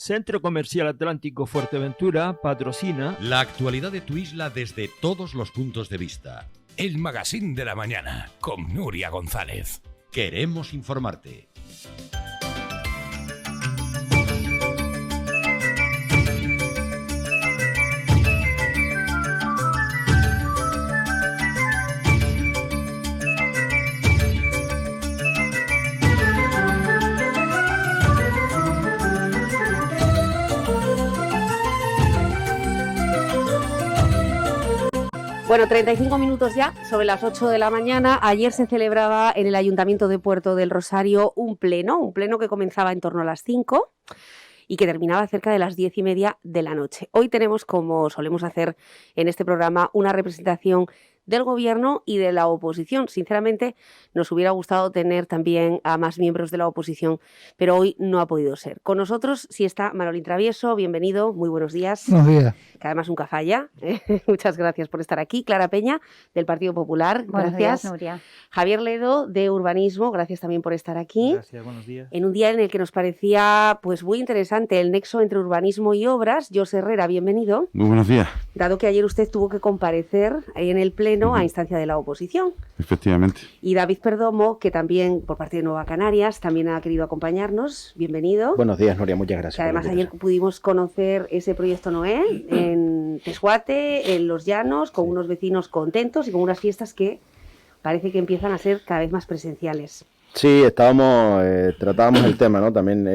Centro Comercial Atlántico Fuerteventura patrocina la actualidad de tu isla desde todos los puntos de vista. El Magazín de la Mañana con Nuria González. Queremos informarte. Bueno, 35 minutos ya, sobre las 8 de la mañana. Ayer se celebraba en el Ayuntamiento de Puerto del Rosario un pleno que comenzaba en torno a las 5 y que terminaba cerca de las 10:30 de la noche. Hoy tenemos, como solemos hacer en este programa, una representación del Gobierno y de la oposición. Sinceramente, nos hubiera gustado tener también a más miembros de la oposición, pero hoy no ha podido ser. Con nosotros sí está Manolín Travieso, bienvenido, muy buenos días. Buenos días. Que además nunca falla. Muchas gracias por estar aquí. Clara Peña, del Partido Popular, buenos gracias. Días, Nuria. Javier Ledo, de Urbanismo, gracias también por estar aquí. Gracias, buenos días. En un día en el que nos parecía pues muy interesante el nexo entre urbanismo y obras. José Herrera, bienvenido. Muy buenos días. Dado que ayer usted tuvo que comparecer ahí en el Pleno a instancia de la oposición. Efectivamente. Y David Perdomo, que también por parte de Nueva Canarias también ha querido acompañarnos. Bienvenido. Buenos días, Nuria, muchas gracias. Que además ayer pudimos conocer ese proyecto Noé en Tesguate, en Los Llanos, con unos vecinos contentos y con unas fiestas que parece que empiezan a ser cada vez más presenciales. Sí, tratábamos el tema, ¿no? También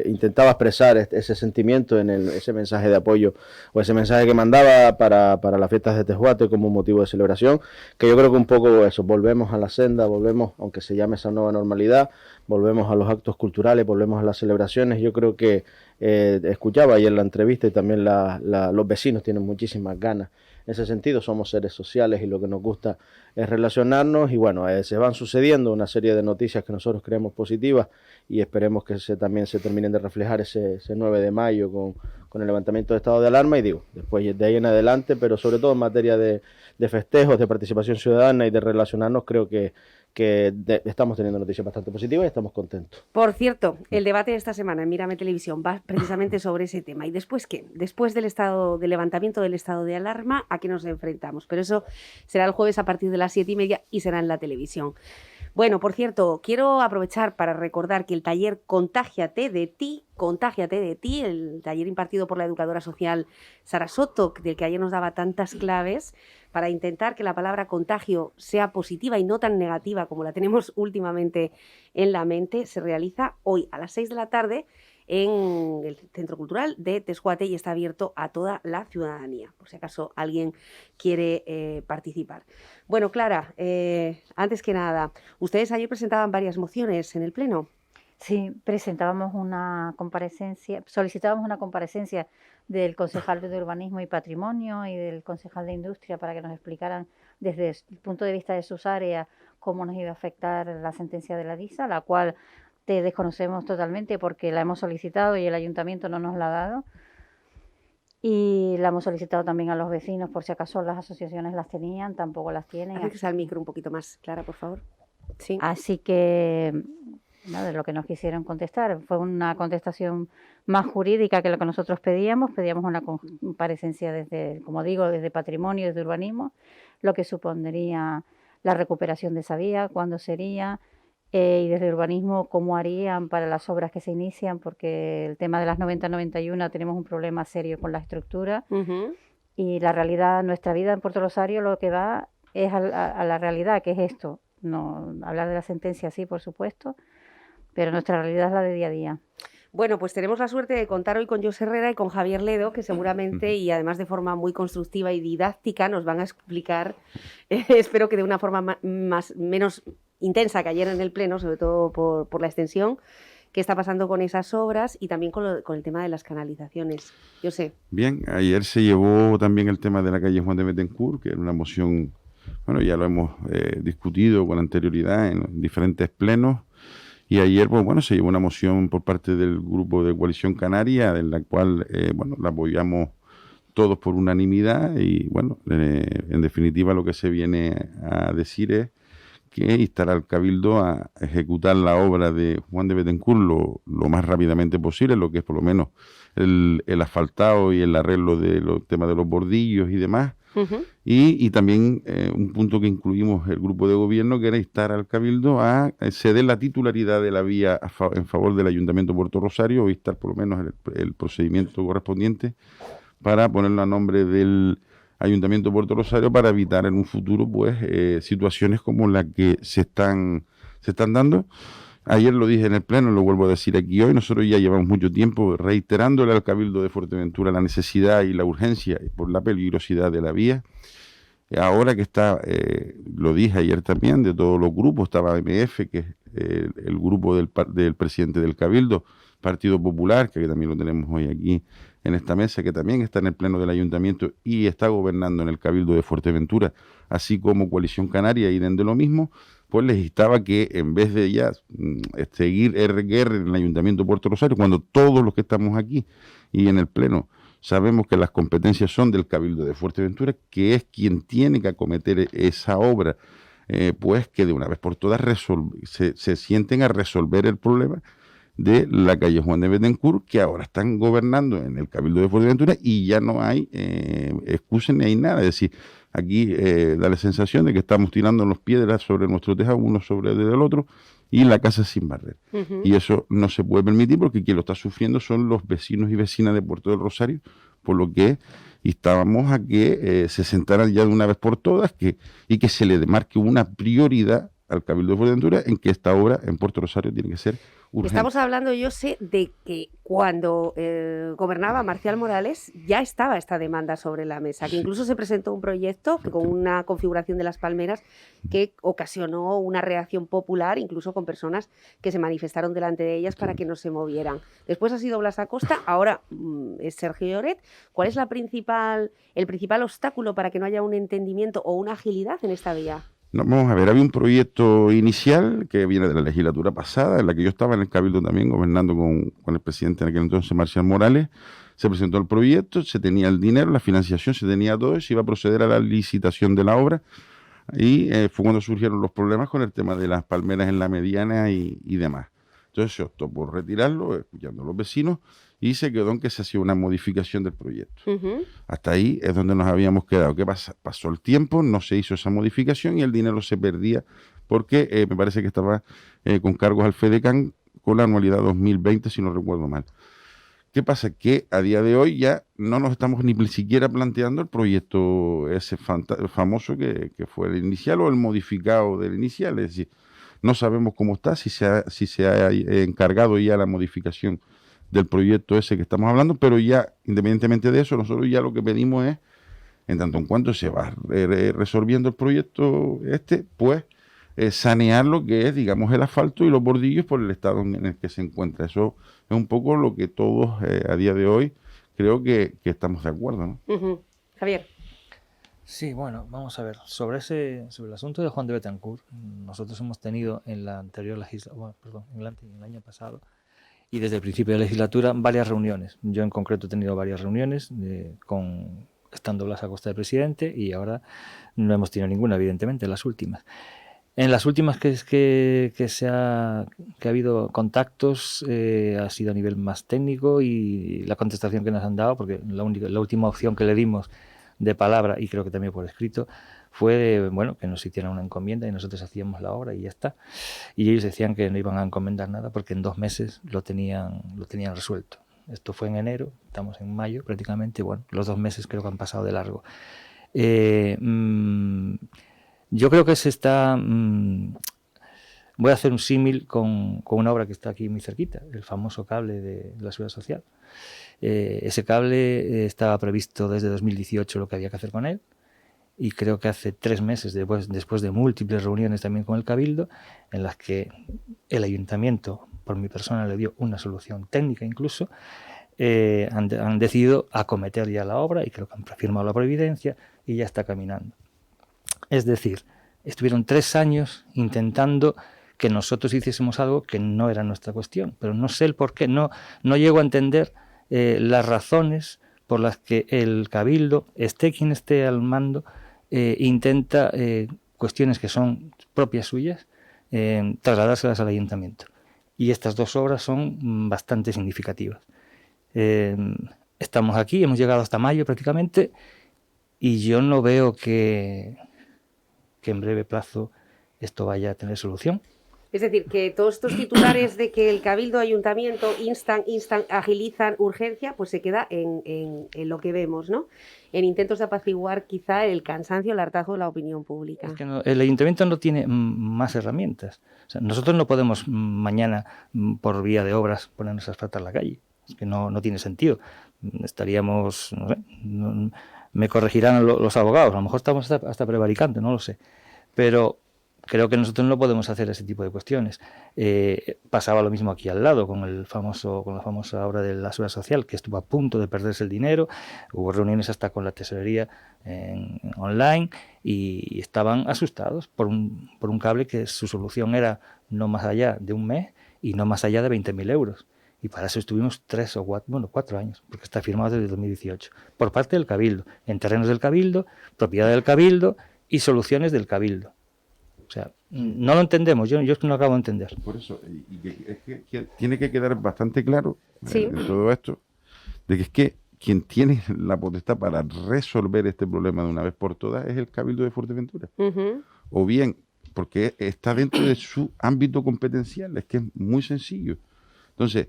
intentaba expresar ese sentimiento en ese mensaje de apoyo o ese mensaje que mandaba para las fiestas de Tesguate como motivo de celebración, que yo creo que un poco eso, volvemos a la senda, volvemos, aunque se llame esa nueva normalidad, volvemos a los actos culturales, volvemos a las celebraciones. Yo creo que escuchaba ayer la entrevista y también los vecinos tienen muchísimas ganas. En ese sentido, somos seres sociales y lo que nos gusta es relacionarnos y bueno, se van sucediendo una serie de noticias que nosotros creemos positivas y esperemos que también se terminen de reflejar ese 9 de mayo con el levantamiento de estado de alarma y digo, después de ahí en adelante, pero sobre todo en materia de festejos, de participación ciudadana y de relacionarnos, creo que estamos teniendo noticias bastante positivas y estamos contentos. Por cierto, el debate de esta semana en Mírame Televisión va precisamente sobre ese tema. ¿Y después qué? Después del levantamiento del estado de alarma, ¿a qué nos enfrentamos? Pero eso será el jueves a partir de las 7:30 y será en la televisión. Bueno, por cierto, quiero aprovechar para recordar que el taller Contágiate de ti, el taller impartido por la educadora social Sara Soto, del que ayer nos daba tantas claves, para intentar que la palabra contagio sea positiva y no tan negativa como la tenemos últimamente en la mente, se realiza hoy a las 6 de la tarde en el Centro Cultural de Tesguate y está abierto a toda la ciudadanía, por si acaso alguien quiere participar. Bueno, Clara, antes que nada, ustedes ayer presentaban varias mociones en el Pleno. Sí, solicitábamos una comparecencia del concejal de Urbanismo y Patrimonio y del concejal de Industria para que nos explicaran desde el punto de vista de sus áreas cómo nos iba a afectar la sentencia de la DISA, la cual te desconocemos totalmente porque la hemos solicitado y el ayuntamiento no nos la ha dado. Y la hemos solicitado también a los vecinos por si acaso las asociaciones las tenían, tampoco las tienen. Acérquese al micro un poquito más, Clara, por favor. Sí. Así que nada, lo que nos quisieron contestar fue una contestación más jurídica que lo que nosotros pedíamos una comparecencia desde Patrimonio, desde Urbanismo, lo que supondría la recuperación de esa vía, cuándo sería, y desde Urbanismo cómo harían para las obras que se inician, porque el tema de las 90-91 tenemos un problema serio con la estructura y la realidad, nuestra vida en Puerto Rosario lo que va es a la realidad, que es esto, no hablar de la sentencia sí, por supuesto, pero nuestra realidad es la de día a día. Bueno, pues tenemos la suerte de contar hoy con José Herrera y con Javier Ledo, que seguramente, y además de forma muy constructiva y didáctica, nos van a explicar, espero que de una forma menos intensa que ayer en el Pleno, sobre todo por la extensión, qué está pasando con esas obras y también con el tema de las canalizaciones. Yo sé. Bien, ayer se llevó también el tema de la calle Juan de Betancourt, que era una moción, bueno, ya lo hemos discutido con anterioridad en diferentes plenos. Y ayer, pues bueno, se llevó una moción por parte del grupo de Coalición Canaria, en la cual, la apoyamos todos por unanimidad y, bueno, en definitiva lo que se viene a decir es que instar al Cabildo a ejecutar la obra de Juan de Betancourt lo más rápidamente posible, lo que es por lo menos el asfaltado y el arreglo de los temas de los bordillos y demás. Y también un punto que incluimos el grupo de gobierno, que era instar al Cabildo a ceder la titularidad de la vía en favor del Ayuntamiento de Puerto Rosario, o instar por lo menos el procedimiento correspondiente para ponerlo a nombre del Ayuntamiento de Puerto Rosario, para evitar en un futuro pues situaciones como las que se están dando. Ayer lo dije en el Pleno, lo vuelvo a decir aquí hoy, nosotros ya llevamos mucho tiempo reiterándole al Cabildo de Fuerteventura la necesidad y la urgencia por la peligrosidad de la vía. Ahora que está, lo dije ayer también, de todos los grupos, estaba MF, que es el grupo del presidente del Cabildo, Partido Popular, que también lo tenemos hoy aquí en esta mesa, que también está en el Pleno del Ayuntamiento y está gobernando en el Cabildo de Fuerteventura, así como Coalición Canaria y de lo mismo, pues les instaba que en vez de ya seguir RQR en el Ayuntamiento de Puerto Rosario, cuando todos los que estamos aquí y en el Pleno sabemos que las competencias son del Cabildo de Fuerteventura, que es quien tiene que acometer esa obra, pues que de una vez por todas se sienten a resolver el problema de la calle Juan de Betancourt, que ahora están gobernando en el Cabildo de Fuerteventura y ya no hay excusas ni hay nada. Es decir, aquí da la sensación de que estamos tirando los piedras sobre nuestro tejado, uno sobre el otro, y la casa sin barrer. Y eso no se puede permitir, porque quien lo está sufriendo son los vecinos y vecinas de Puerto del Rosario, por lo que instábamos a que se sentaran ya de una vez por todas y que se le demarque una prioridad al Cabildo de Fuerteventura en que esta obra en Puerto Rosario tiene que ser urgente. Estamos hablando, yo sé, de que cuando gobernaba Marcial Morales ya estaba esta demanda sobre la mesa, que incluso se presentó un proyecto con una configuración de las palmeras que ocasionó una reacción popular, incluso con personas que se manifestaron delante de ellas para que no se movieran. Después ha sido Blas Acosta, ahora es Sergio Lloret. ¿Cuál es el principal obstáculo para que no haya un entendimiento o una agilidad en esta vía? No, vamos a ver, había un proyecto inicial que viene de la legislatura pasada, en la que yo estaba en el Cabildo también, gobernando con el presidente en aquel entonces, Marcial Morales. Se presentó el proyecto, se tenía el dinero, la financiación, se tenía todo, y se iba a proceder a la licitación de la obra. Y fue cuando surgieron los problemas con el tema de las palmeras en la mediana y demás. Entonces se optó por retirarlo, escuchando a los vecinos, y se quedó en que se hacía una modificación del proyecto. Hasta ahí es donde nos habíamos quedado. ¿Qué pasa? Pasó el tiempo, no se hizo esa modificación y el dinero se perdía, porque me parece que estaba con cargos al FEDECAN con la anualidad 2020, si no recuerdo mal. ¿Qué pasa? Que a día de hoy ya no nos estamos ni siquiera planteando el proyecto ese famoso que fue el inicial o el modificado del inicial. Es decir, no sabemos cómo está, si se ha encargado ya la modificación del proyecto ese que estamos hablando, pero ya, independientemente de eso, nosotros ya lo que pedimos es, en tanto en cuanto se va resolviendo el proyecto pues sanear lo que es, digamos, el asfalto y los bordillos por el estado en el que se encuentra. Eso es un poco lo que todos a día de hoy creo que estamos de acuerdo, ¿no? Javier. Sí, bueno, vamos a ver. Sobre el asunto de Juan de Betancourt, nosotros hemos tenido en la anterior legislatura, en el año pasado, y desde el principio de la legislatura, varias reuniones. Yo en concreto he tenido varias reuniones estando Blas Acosta de presidente, y ahora no hemos tenido ninguna, evidentemente, en las últimas. En las últimas que ha habido contactos ha sido a nivel más técnico, y la contestación que nos han dado, porque la última opción que le dimos de palabra, y creo que también por escrito, fue que nos hicieran una encomienda y nosotros hacíamos la obra y ya está. Y ellos decían que no iban a encomendar nada porque en 2 meses lo tenían resuelto. Esto fue en enero, estamos en mayo prácticamente, los 2 meses creo que han pasado de largo. Yo creo que se está... voy a hacer un símil con una obra que está aquí muy cerquita, el famoso cable de la Seguridad Social. Ese cable estaba previsto desde 2018 lo que había que hacer con él, y creo que hace 3 meses, después de múltiples reuniones también con el Cabildo, en las que el Ayuntamiento, por mi persona, le dio una solución técnica incluso, han decidido acometer ya la obra, y creo que han firmado la providencia y ya está caminando. Es decir, estuvieron 3 años intentando que nosotros hiciésemos algo que no era nuestra cuestión, pero no sé el por qué, no llego a entender las razones por las que el Cabildo, esté quien esté al mando, intenta cuestiones que son propias suyas, trasladárselas al ayuntamiento. Y estas 2 obras son bastante significativas. Estamos aquí, hemos llegado hasta mayo prácticamente, y yo no veo que en breve plazo esto vaya a tener solución. Es decir, que todos estos titulares de que el Cabildo Ayuntamiento instan, agilizan urgencia, pues se queda en lo que vemos, ¿no? En intentos de apaciguar quizá el cansancio, el hartazgo de la opinión pública. Es que el Ayuntamiento no tiene más herramientas. O sea, nosotros no podemos mañana, por vía de obras, ponernos a asfaltar la calle. Es que no tiene sentido. Estaríamos, no sé, me corregirán los abogados, a lo mejor estamos hasta prevaricando, no lo sé. Pero creo que nosotros no podemos hacer ese tipo de cuestiones. Pasaba lo mismo aquí al lado con la famosa obra de la seguridad social, que estuvo a punto de perderse el dinero. Hubo reuniones hasta con la tesorería online y estaban asustados por un cable que su solución era no más allá de un mes y no más allá de 20.000 euros. Y para eso estuvimos 4 años, porque está firmado desde 2018, por parte del Cabildo, en terrenos del Cabildo, propiedad del Cabildo y soluciones del Cabildo. O sea, no lo entendemos, yo es que no lo acabo de entender. Por eso, es que tiene que quedar bastante claro Sí. en todo esto, de que es que quien tiene la potestad para resolver este problema de una vez por todas es el Cabildo de Fuerteventura. Uh-huh. O bien, porque está dentro de su ámbito competencial, es que es muy sencillo. Entonces,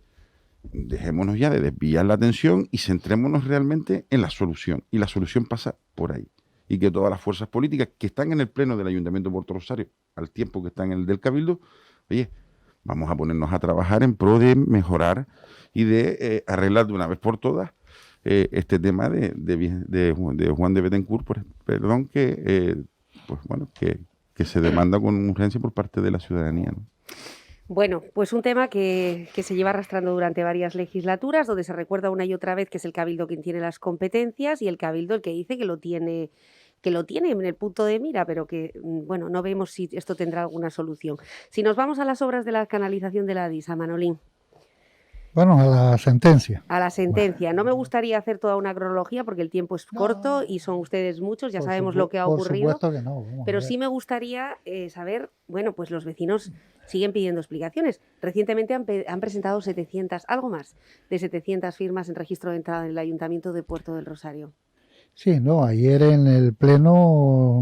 dejémonos ya de desviar la atención y centrémonos realmente en la solución. Y la solución pasa por ahí. Y que todas las fuerzas políticas que están en el pleno del Ayuntamiento de Puerto Rosario, al tiempo que están en el del Cabildo, oye, vamos a ponernos a trabajar en pro de mejorar y de arreglar de una vez por todas este tema de Juan de Bethencourt, que se demanda con urgencia por parte de la ciudadanía, ¿no? Bueno, pues un tema que se lleva arrastrando durante varias legislaturas, donde se recuerda una y otra vez que es el Cabildo quien tiene las competencias y el Cabildo el que dice que lo tiene en el punto de mira, pero que, bueno, no vemos si esto tendrá alguna solución. Si nos vamos a las obras de la canalización de la Adisa, Manolín. Bueno, a la sentencia. A la sentencia. No me gustaría hacer toda una cronología porque el tiempo es corto y son ustedes muchos, ya sabemos lo que ha ocurrido. Por supuesto que no. Pero sí me gustaría saber, bueno, pues los vecinos siguen pidiendo explicaciones. Recientemente han presentado 700, algo más de 700 firmas en registro de entrada en el Ayuntamiento de Puerto del Rosario. Sí, no, ayer en el Pleno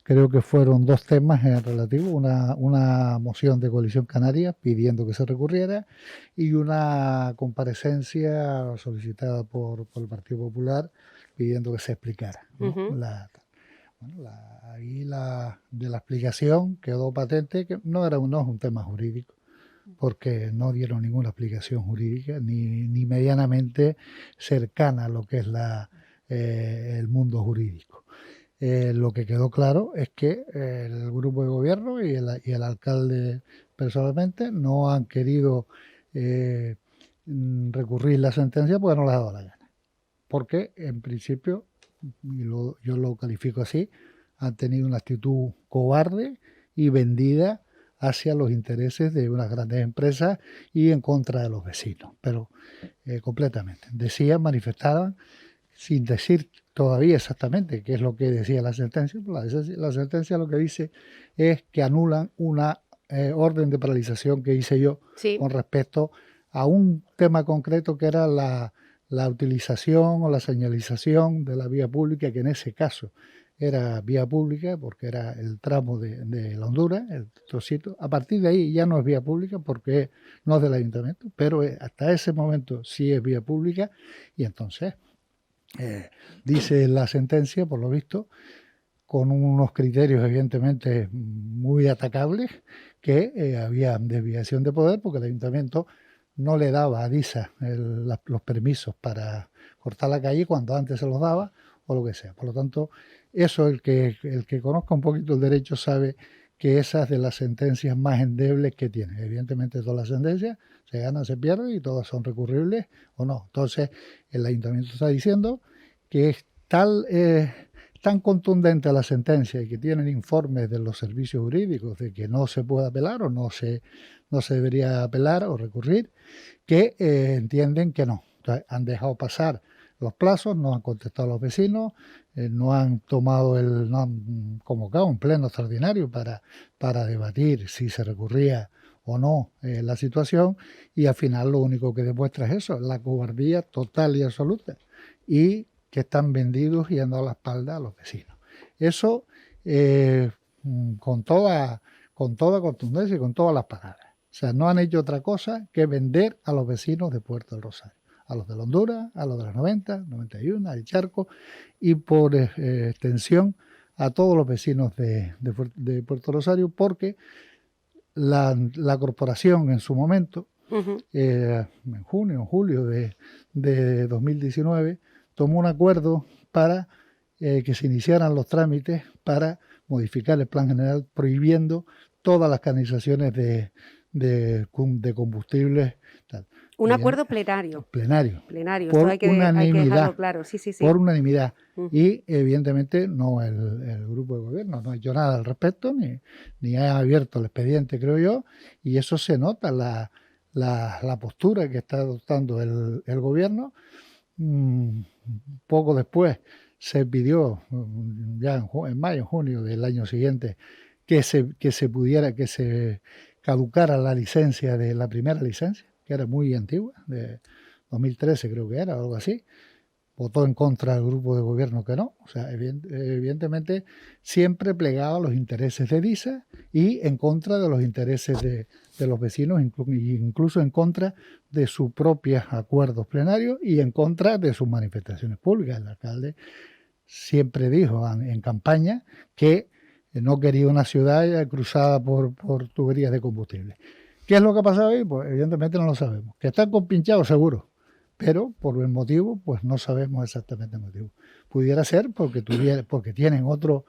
creo que fueron 2 temas relativos, una moción de Coalición Canaria pidiendo que se recurriera y una comparecencia solicitada por el Partido Popular pidiendo que se explicara, ¿no? Uh-huh. Ahí de la explicación quedó patente que no es un tema jurídico, porque no dieron ninguna explicación jurídica ni medianamente cercana a lo que es el mundo jurídico. Lo que quedó claro es que el grupo de gobierno y el alcalde personalmente no han querido recurrir la sentencia porque no les ha dado la gana. Porque en principio, yo lo califico así, han tenido una actitud cobarde y vendida hacia los intereses de unas grandes empresas y en contra de los vecinos, pero completamente. Manifestaban sin decir todavía exactamente qué es lo que decía la sentencia. La sentencia lo que dice es que anulan una orden de paralización que hice yo con respecto a un tema concreto que era la utilización o la señalización de la vía pública, que en ese caso era vía pública porque era el tramo de la Honduras, el trocito. A partir de ahí ya no es vía pública porque no es del ayuntamiento, pero hasta ese momento sí es vía pública y entonces dice la sentencia, por lo visto, con unos criterios evidentemente muy atacables, que había desviación de poder porque el ayuntamiento no le daba a Adisa los permisos para cortar la calle cuando antes se los daba o lo que sea. Por lo tanto, eso el que conozca un poquito el derecho sabe que esa es de las sentencias más endebles que tiene. Evidentemente todas las sentencias se ganan, se pierden y todas son recurribles o no. Entonces el ayuntamiento está diciendo que es tan contundente la sentencia y que tienen informes de los servicios jurídicos de que no se puede apelar o no se debería apelar o recurrir, que entienden que no. Entonces, han dejado pasar los plazos, no han contestado a los vecinos, no han convocado un pleno extraordinario para debatir si se recurría o no la situación, y al final lo único que demuestra es eso, la cobardía total y absoluta, y que están vendidos y han dado la espalda a los vecinos. Eso con toda contundencia y con todas las palabras. O sea, no han hecho otra cosa que vender a los vecinos de Puerto del Rosario, a los de la Honduras, a los de las 90, 91, al Charco, y por extensión a todos los vecinos de Puerto Rosario, porque la corporación en su momento, en julio de 2019, tomó un acuerdo para que se iniciaran los trámites para modificar el plan general, prohibiendo todas las canalizaciones de combustibles. Tal. Un acuerdo plenario. Plenario. Por esto hay que dejarlo claro. Sí. Por unanimidad. Y evidentemente no el grupo de gobierno no ha hecho nada al respecto, ni ha abierto el expediente, creo yo, y eso se nota, la postura que está adoptando el gobierno. Poco después se pidió, ya en mayo, junio del año siguiente, que se caducara la licencia de la primera licencia, que era muy antigua, de 2013 creo que era, o algo así. Votó en contra del grupo de gobierno que no. O sea, evidentemente siempre plegado a los intereses de DISA y en contra de los intereses de los vecinos, incluso en contra de sus propios acuerdos plenarios y en contra de sus manifestaciones públicas. El alcalde siempre dijo en campaña que no quería una ciudad cruzada por tuberías de combustible. ¿Qué es lo que ha pasado ahí? Pues evidentemente no lo sabemos. Que están compinchados seguro, pero por el motivo, pues no sabemos exactamente el motivo. Pudiera ser porque tienen otro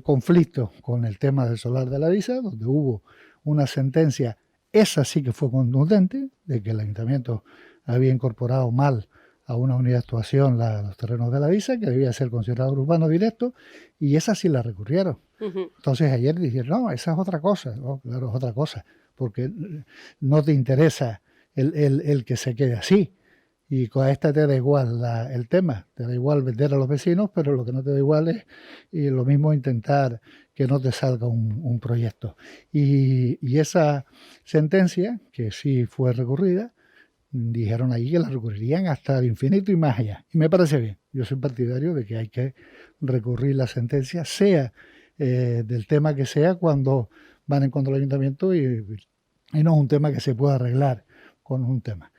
conflicto con el tema del solar de la DISA, donde hubo una sentencia, esa sí que fue contundente, de que el ayuntamiento había incorporado mal a una unidad de actuación los terrenos de la DISA, que debía ser considerado urbano directo, y esa sí la recurrieron. Entonces ayer dijeron, no, esa es otra cosa. No, claro, es otra cosa, porque no te interesa el que se quede así. Y con esta te da igual el tema, te da igual vender a los vecinos, pero lo que no te da igual es y lo mismo intentar que no te salga un proyecto. Y esa sentencia, que sí fue recurrida, dijeron ahí que la recurrirían hasta el infinito y más allá. Y me parece bien. Yo soy partidario de que hay que recurrir la sentencia, sea del tema que sea, cuando van en contra del ayuntamiento y no es un tema que se pueda arreglar con un tema.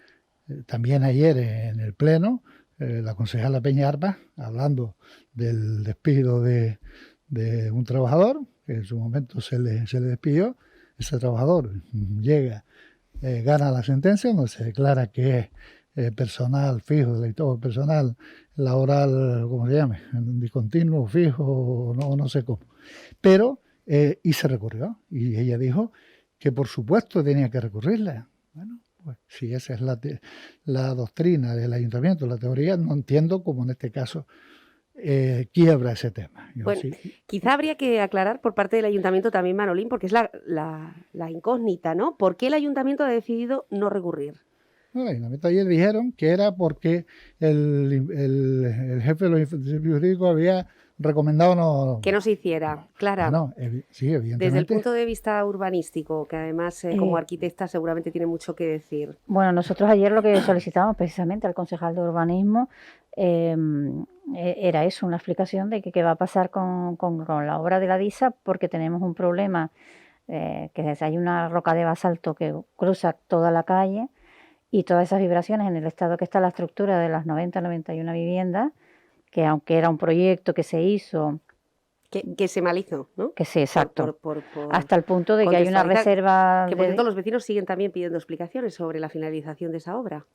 También ayer en el Pleno, la concejala Peña Armas, hablando del despido de un trabajador, que en su momento se le despidió, ese trabajador llega, gana la sentencia, donde se declara que es personal fijo, todo personal laboral, ¿cómo se llame? Discontinuo, fijo, no sé cómo. Pero, y se recurrió, y ella dijo que por supuesto tenía que recurrirla. Bueno, pues si esa es la doctrina del ayuntamiento, la teoría, no entiendo cómo en este caso quiebra ese tema. Bueno, quizá habría que aclarar por parte del ayuntamiento también, Manolín, porque es la incógnita, ¿no? ¿Por qué el ayuntamiento ha decidido no recurrir? Bueno, el ayuntamiento ayer dijeron que era porque el jefe de los servicios jurídicos había recomendado que no se hiciera, Clara. No, sí, evidentemente. Desde el punto de vista urbanístico, que además como arquitecta seguramente tiene mucho que decir. Bueno, nosotros ayer lo que solicitamos precisamente al concejal de urbanismo era eso, una explicación de qué va a pasar con la obra de la DISA, porque tenemos un problema, que hay una roca de basalto que cruza toda la calle y todas esas vibraciones en el estado que está la estructura de las 90-91 viviendas, que aunque era un proyecto que se hizo... Que se malhizo, ¿no? Que sí, exacto. Hasta el punto de que hay una reserva... Que por cierto los vecinos siguen también pidiendo explicaciones sobre la finalización de esa obra.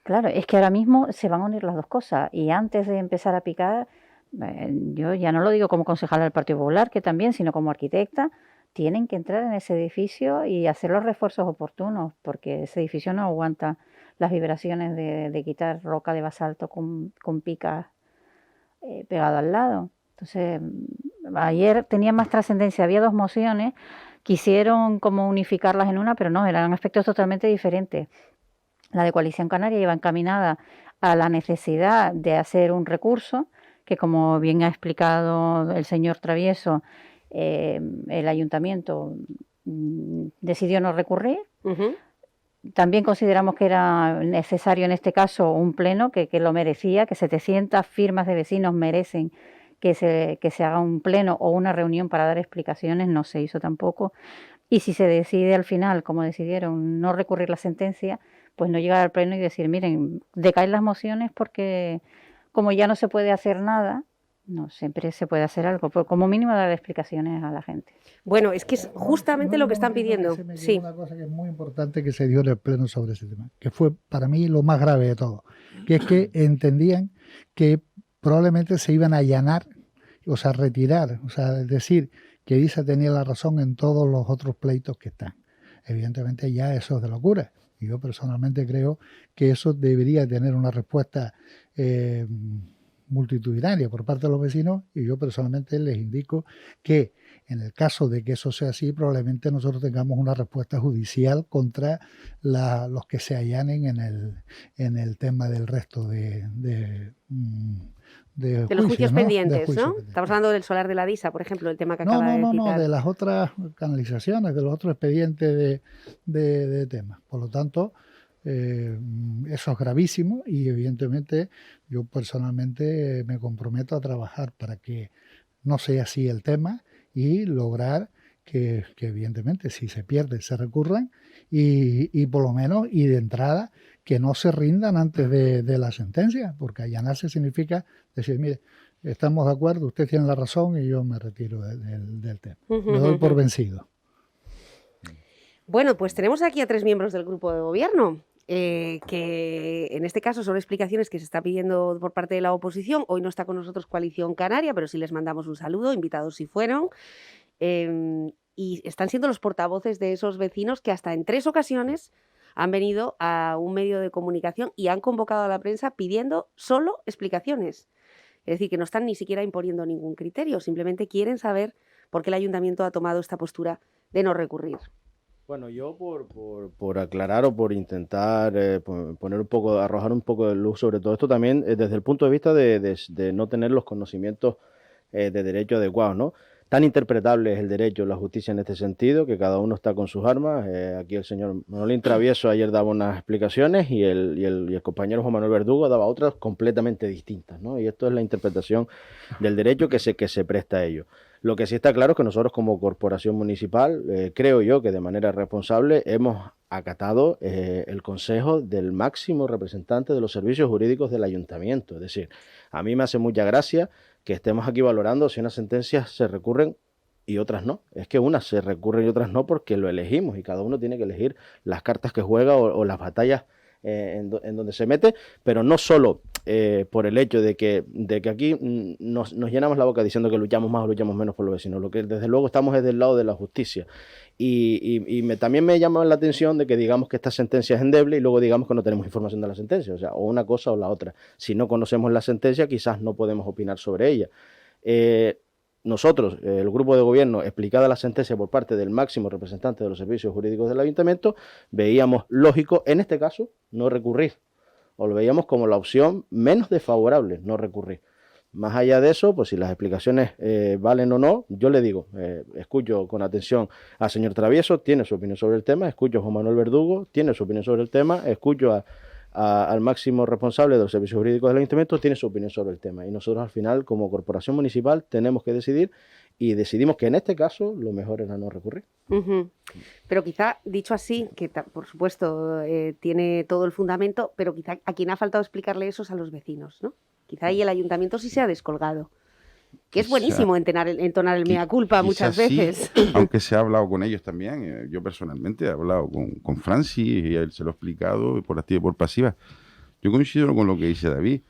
Claro, es que ahora mismo se van a unir las dos cosas. Y antes de empezar a picar, yo ya no lo digo como concejala del Partido Popular, que también, sino como arquitecta, tienen que entrar en ese edificio y hacer los refuerzos oportunos, porque ese edificio no aguanta las vibraciones de quitar roca de basalto con picas pegado al lado. Entonces, ayer tenía más trascendencia, había dos mociones, quisieron como unificarlas en una, pero no, eran aspectos totalmente diferentes. La de Coalición Canaria iba encaminada a la necesidad de hacer un recurso, que como bien ha explicado el señor Travieso, el ayuntamiento decidió no recurrir. También consideramos que era necesario en este caso un pleno que lo merecía, que 700 firmas de vecinos merecen que se haga un pleno o una reunión para dar explicaciones. No se hizo tampoco. Y si se decide al final, como decidieron, no recurrir la sentencia, pues no llegar al pleno y decir, miren, decaen las mociones porque como ya no se puede hacer nada, no, siempre se puede hacer algo, pero como mínimo dar explicaciones a la gente. Bueno, es que es justamente lo que están pidiendo. Sí. Una cosa que es muy importante que se dio en el pleno sobre ese tema, que fue para mí lo más grave de todo, que es que entendían que probablemente se iban a allanar, o sea, retirar, o sea, es decir, que Edisa tenía la razón en todos los otros pleitos que están. Evidentemente ya eso es de locura. Y yo personalmente creo que eso debería tener una respuesta multitudinaria por parte de los vecinos, y yo personalmente les indico que en el caso de que eso sea así, probablemente nosotros tengamos una respuesta judicial contra los que se allanen en el tema del resto de los juicios pendientes, ¿no? Estamos hablando del solar de la Disa, por ejemplo, el tema que acaba de citar. No, de las otras canalizaciones, de los otros expedientes de temas. Por lo tanto, eso es gravísimo y evidentemente yo personalmente me comprometo a trabajar para que no sea así el tema y lograr que evidentemente si se pierde se recurran y por lo menos y de entrada que no se rindan antes de la sentencia, porque allanarse significa decir, mire, estamos de acuerdo, usted tiene la razón y yo me retiro del tema. Me doy por vencido. Bueno, pues tenemos aquí a 3 miembros del grupo de gobierno. Que en este caso son explicaciones que se está pidiendo por parte de la oposición. Hoy no está con nosotros Coalición Canaria, pero sí les mandamos un saludo, invitados si fueron. Y están siendo los portavoces de esos vecinos que hasta en 3 ocasiones han venido a un medio de comunicación y han convocado a la prensa pidiendo solo explicaciones. Es decir, que no están ni siquiera imponiendo ningún criterio, simplemente quieren saber por qué el ayuntamiento ha tomado esta postura de no recurrir. Bueno, yo por aclarar o por intentar poner un poco, arrojar un poco de luz sobre todo esto también, desde el punto de vista de no tener los conocimientos de derecho adecuados, ¿no? Tan interpretable es el derecho, la justicia en este sentido, que cada uno está con sus armas. Aquí el señor Manolín Travieso ayer daba unas explicaciones y el compañero Juan Manuel Verdugo daba otras completamente distintas, ¿no? Y esto es la interpretación del derecho que se presta a ello. Lo que sí está claro es que nosotros como corporación municipal, creo yo que de manera responsable hemos acatado el consejo del máximo representante de los servicios jurídicos del ayuntamiento. Es decir, a mí me hace mucha gracia que estemos aquí valorando si unas sentencias se recurren y otras no. Es que unas se recurren y otras no porque lo elegimos y cada uno tiene que elegir las cartas que juega o las batallas en donde se mete, pero no solo por el hecho de que aquí nos llenamos la boca diciendo que luchamos más o luchamos menos por los vecinos. Lo que desde luego estamos es del lado de la justicia. También me llama la atención de que digamos que esta sentencia es endeble y luego digamos que no tenemos información de la sentencia. O sea, o una cosa o la otra. Si no conocemos la sentencia, quizás no podemos opinar sobre ella. Nosotros, el grupo de gobierno, explicada la sentencia por parte del máximo representante de los servicios jurídicos del ayuntamiento, veíamos lógico, en este caso, no recurrir. O lo veíamos como la opción menos desfavorable, no recurrir. Más allá de eso, pues si las explicaciones valen o no, yo le digo, escucho con atención al señor Travieso, tiene su opinión sobre el tema, escucho a Juan Manuel Verdugo, tiene su opinión sobre el tema, escucho al máximo responsable de los servicios jurídicos del ayuntamiento, tiene su opinión sobre el tema. Y nosotros al final, como corporación municipal, tenemos que decidir y decidimos que en este caso lo mejor era no recurrir. Pero quizá, dicho así, que por supuesto tiene todo el fundamento, pero quizá a quien ha faltado explicarle eso es a los vecinos, ¿no? Quizá ahí el ayuntamiento sí se ha descolgado. Que es buenísimo entonar el mea culpa muchas veces. Sí, aunque se ha hablado con ellos también. Yo personalmente he hablado con Francis y él se lo ha explicado por activa y por pasiva. Yo coincido con lo que dice David.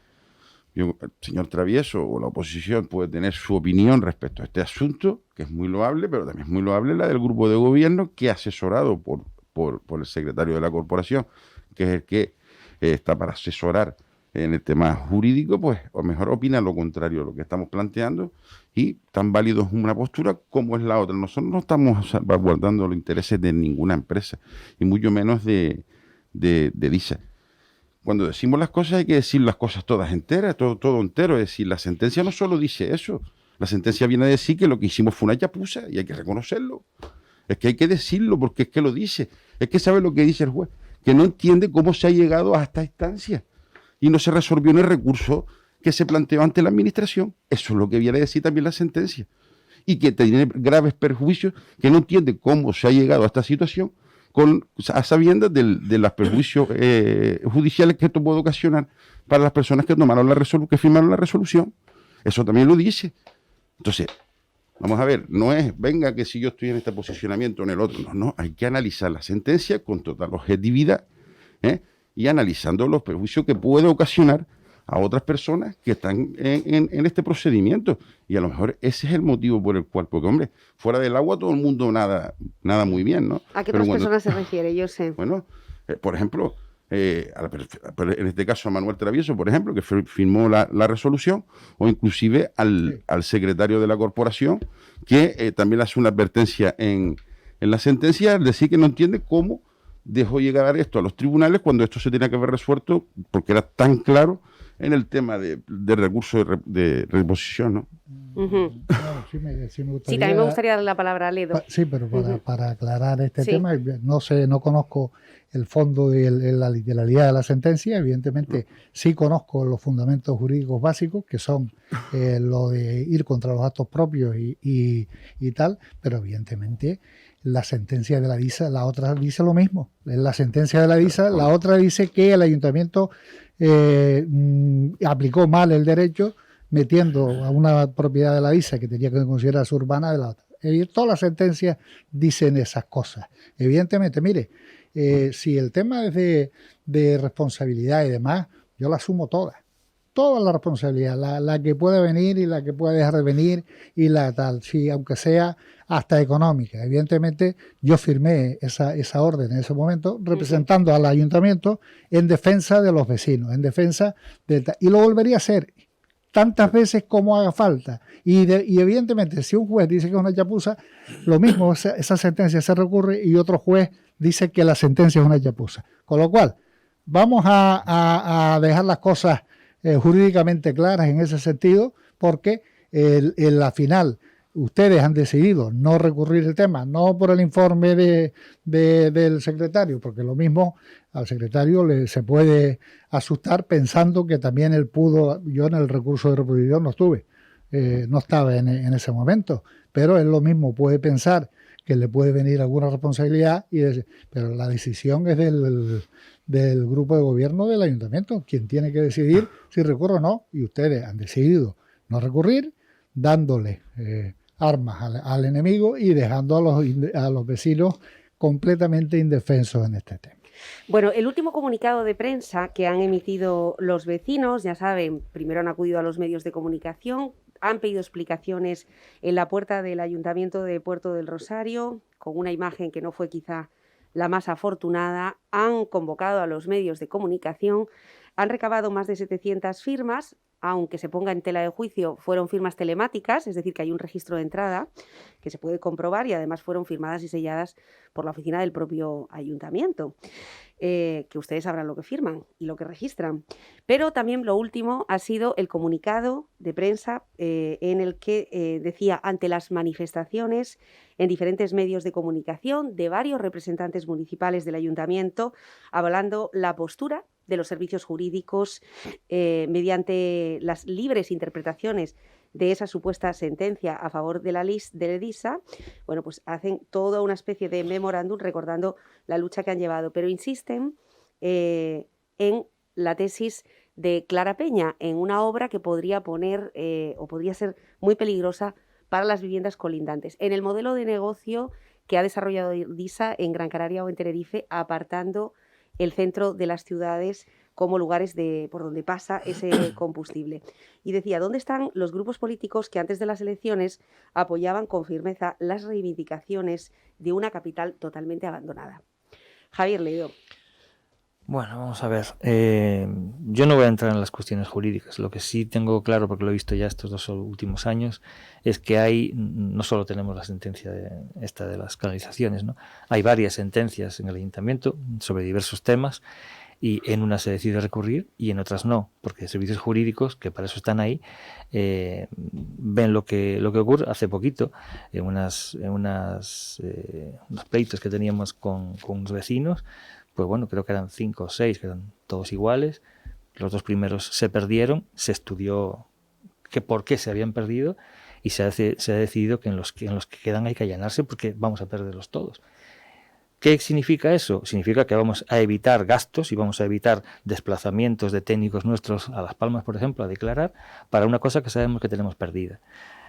El señor Travieso o la oposición puede tener su opinión respecto a este asunto, que es muy loable, pero también es muy loable la del grupo de gobierno que asesorado por el secretario de la corporación, que es el que está para asesorar en el tema jurídico, pues o mejor opina lo contrario a lo que estamos planteando y tan válido es una postura como es la otra. Nosotros no estamos salvaguardando los intereses de ninguna empresa y mucho menos de Disa. cuando decimos las cosas hay que decir las cosas todas enteras, todo entero. Es decir, la sentencia no solo dice eso. La sentencia viene a decir que lo que hicimos fue una chapuza y hay que reconocerlo. Es que hay que decirlo porque es que lo dice. Es que sabe lo que dice el juez, que no entiende cómo se ha llegado a esta instancia y no se resolvió en el recurso que se planteó ante la administración. Eso es lo que viene a decir también la sentencia. Y que tiene graves perjuicios, que no entiende cómo se ha llegado a esta situación a sabiendas de los perjuicios judiciales que esto puede ocasionar para las personas que tomaron que firmaron la resolución. Eso también lo dice. Entonces, vamos a ver, no es, venga que si yo estoy en este posicionamiento o en el otro, no, hay que analizar la sentencia con total objetividad y analizando los perjuicios que puede ocasionar a otras personas que están en este procedimiento. Y a lo mejor ese es el motivo por el cual, porque hombre, fuera del agua todo el mundo nada muy bien, ¿no? ¿A qué otras personas se refiere? Yo sé. Bueno, por ejemplo, en este caso a Manuel Travieso, por ejemplo, que firmó la resolución, o inclusive al secretario de la corporación, que también hace una advertencia en la sentencia, al decir que no entiende cómo dejó llegar esto a los tribunales cuando esto se tenía que haber resuelto, porque era tan claro en el tema de recurso de reposición, ¿no? Claro, sí, me gustaría, sí, también me gustaría darle la palabra a Ledo. Sí, pero para aclarar este tema, no conozco el fondo de la literalidad de la sentencia. Evidentemente sí conozco los fundamentos jurídicos básicos, que son lo de ir contra los actos propios y tal, pero evidentemente la sentencia de la DISA, la otra dice lo mismo. En la sentencia de la DISA, la otra dice que el ayuntamiento aplicó mal el derecho metiendo a una propiedad de la DISA que tenía que considerarse urbana de la otra. Todas las sentencias dicen esas cosas. Evidentemente, mire, si el tema es de responsabilidad y demás, yo la asumo toda la responsabilidad, la que puede venir y la que puede dejar de venir y la tal, sí, aunque sea hasta económica. Evidentemente, yo firmé esa orden en ese momento representando al ayuntamiento en defensa de los vecinos, en defensa y lo volvería a hacer tantas veces como haga falta. Y evidentemente, si un juez dice que es una chapuza, lo mismo, esa sentencia se recurre y otro juez dice que la sentencia es una chapuza. Con lo cual, vamos a dejar las cosas jurídicamente claras en ese sentido, porque en la final ustedes han decidido no recurrir el tema, no por el informe del secretario, porque lo mismo al secretario se puede asustar pensando que también él pudo. Yo en el recurso de reposición no estuve, no estaba en ese momento, pero él lo mismo puede pensar que le puede venir alguna responsabilidad, pero la decisión es del grupo de gobierno del ayuntamiento, quien tiene que decidir si recurre o no, y ustedes han decidido no recurrir, dándole armas al enemigo y dejando a los vecinos completamente indefensos en este tema. Bueno, el último comunicado de prensa que han emitido los vecinos, ya saben, primero han acudido a los medios de comunicación, han pedido explicaciones en la puerta del Ayuntamiento de Puerto del Rosario, con una imagen que no fue quizá la más afortunada, han convocado a los medios de comunicación, han recabado más de 700 firmas, aunque se ponga en tela de juicio, fueron firmas telemáticas, es decir, que hay un registro de entrada que se puede comprobar y además fueron firmadas y selladas por la oficina del propio ayuntamiento, que ustedes sabrán lo que firman y lo que registran. Pero también lo último ha sido el comunicado de prensa en el que decía, ante las manifestaciones en diferentes medios de comunicación de varios representantes municipales del ayuntamiento, avalando la postura de los servicios jurídicos mediante las libres interpretaciones de esa supuesta sentencia a favor de la DISA, bueno, pues hacen toda una especie de memorándum recordando la lucha que han llevado, pero insisten en la tesis de Clara Peña, en una obra que podría poner o podría ser muy peligrosa para las viviendas colindantes, en el modelo de negocio que ha desarrollado DISA en Gran Canaria o en Tenerife, apartando el centro de las ciudades como lugares por donde pasa ese combustible. Y decía, ¿dónde están los grupos políticos que antes de las elecciones apoyaban con firmeza las reivindicaciones de una capital totalmente abandonada? Javier Ledo. Bueno, vamos a ver. Yo no voy a entrar en las cuestiones jurídicas. Lo que sí tengo claro, porque lo he visto ya estos 2 últimos años, es que no solo tenemos la sentencia esta de las canalizaciones, ¿no? Hay varias sentencias en el ayuntamiento sobre diversos temas y en unas se decide recurrir y en otras no, porque servicios jurídicos, que para eso están ahí, ven lo que ocurre. Hace poquito, en unos pleitos que teníamos con unos vecinos, pues bueno, creo que eran 5 o 6, que eran todos iguales. Los 2 primeros se perdieron, se estudió por qué se habían perdido y se ha decidido que en los que quedan hay que allanarse porque vamos a perderlos todos. ¿Qué significa eso? Significa que vamos a evitar gastos y vamos a evitar desplazamientos de técnicos nuestros a Las Palmas, por ejemplo, a declarar para una cosa que sabemos que tenemos perdida.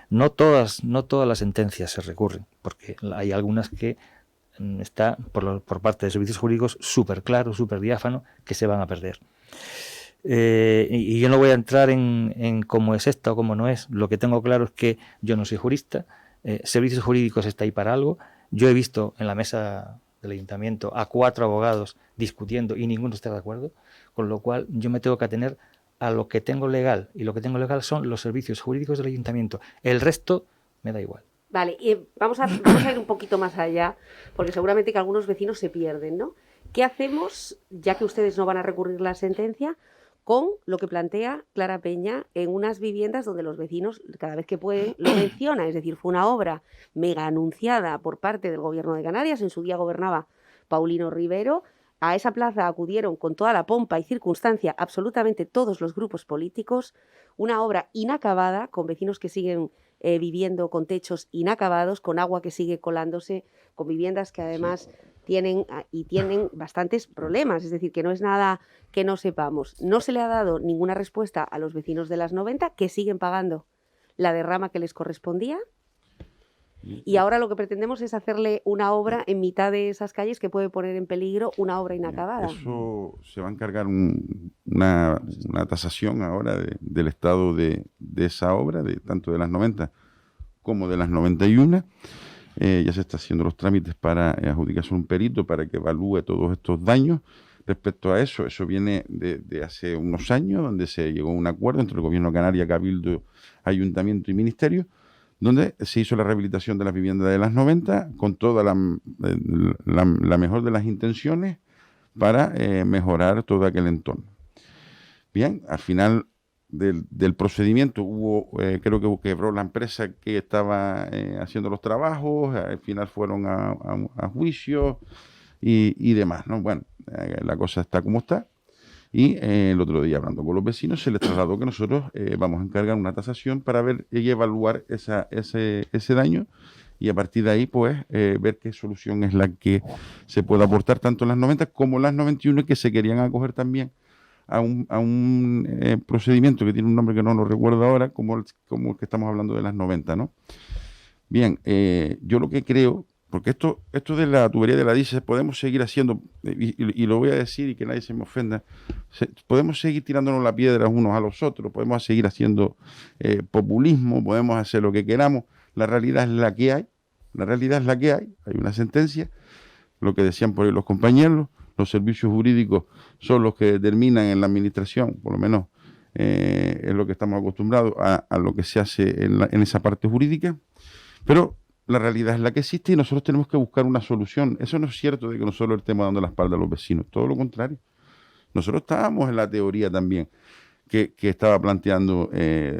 No todas las sentencias se recurren, porque hay algunas que está por parte de servicios jurídicos súper claro, súper diáfano, que se van a perder. Y yo no voy a entrar en cómo es esta o cómo no es. Lo que tengo claro es que yo no soy jurista, servicios jurídicos está ahí para algo. Yo he visto en la mesa del ayuntamiento a 4 abogados discutiendo y ninguno está de acuerdo, con lo cual yo me tengo que atener a lo que tengo legal, y lo que tengo legal son los servicios jurídicos del ayuntamiento. El resto me da igual. Vale, y vamos a ir un poquito más allá, porque seguramente que algunos vecinos se pierden, ¿no? ¿Qué hacemos, ya que ustedes no van a recurrir la sentencia, con lo que plantea Clara Peña en unas viviendas donde los vecinos, cada vez que pueden, lo mencionan? Es decir, fue una obra mega anunciada por parte del Gobierno de Canarias, en su día gobernaba Paulino Rivero, a esa plaza acudieron con toda la pompa y circunstancia absolutamente todos los grupos políticos, una obra inacabada, con vecinos que siguen viviendo con techos inacabados, con agua que sigue colándose, con viviendas que además tienen bastantes problemas, es decir, que no es nada que no sepamos. No se le ha dado ninguna respuesta a los vecinos de las 90, que siguen pagando la derrama que les correspondía, y ahora lo que pretendemos es hacerle una obra en mitad de esas calles que puede poner en peligro una obra inacabada. Eso se va a encargar una tasación ahora del estado de esa obra, tanto de las 90 como de las 91. Ya se está haciendo los trámites para adjudicarse un perito para que evalúe todos estos daños. Respecto a eso viene de hace unos años, donde se llegó a un acuerdo entre el Gobierno de Canarias, Cabildo, Ayuntamiento y Ministerio, donde se hizo la rehabilitación de las viviendas de las 90 con toda la mejor de las intenciones para mejorar todo aquel entorno. Bien, al final del procedimiento creo que quebró la empresa que estaba haciendo los trabajos, al final fueron a juicio y demás, ¿no? Bueno, la cosa está como está. Y el otro día, hablando con los vecinos, se les trasladó que nosotros vamos a encargar una tasación para ver y evaluar ese daño, y a partir de ahí, pues, ver qué solución es la que se puede aportar tanto en las 90 como en las 91, que se querían acoger también a un procedimiento que tiene un nombre que no lo recuerdo ahora, como el que estamos hablando de las 90, ¿no? Bien, yo lo que creo, porque esto de la tubería de la DICE podemos seguir haciendo, y lo voy a decir y que nadie se me ofenda, podemos seguir tirándonos la piedra unos a los otros, podemos seguir haciendo populismo, podemos hacer lo que queramos. La realidad es la que hay, hay una sentencia, lo que decían por ahí los compañeros, los servicios jurídicos son los que determinan en la administración, por lo menos es lo que estamos acostumbrados a lo que se hace en esa parte jurídica, pero la realidad es la que existe y nosotros tenemos que buscar una solución. Eso no es cierto de que nosotros le estemos dando la espalda a los vecinos, todo lo contrario. Nosotros estábamos en la teoría también que estaba planteando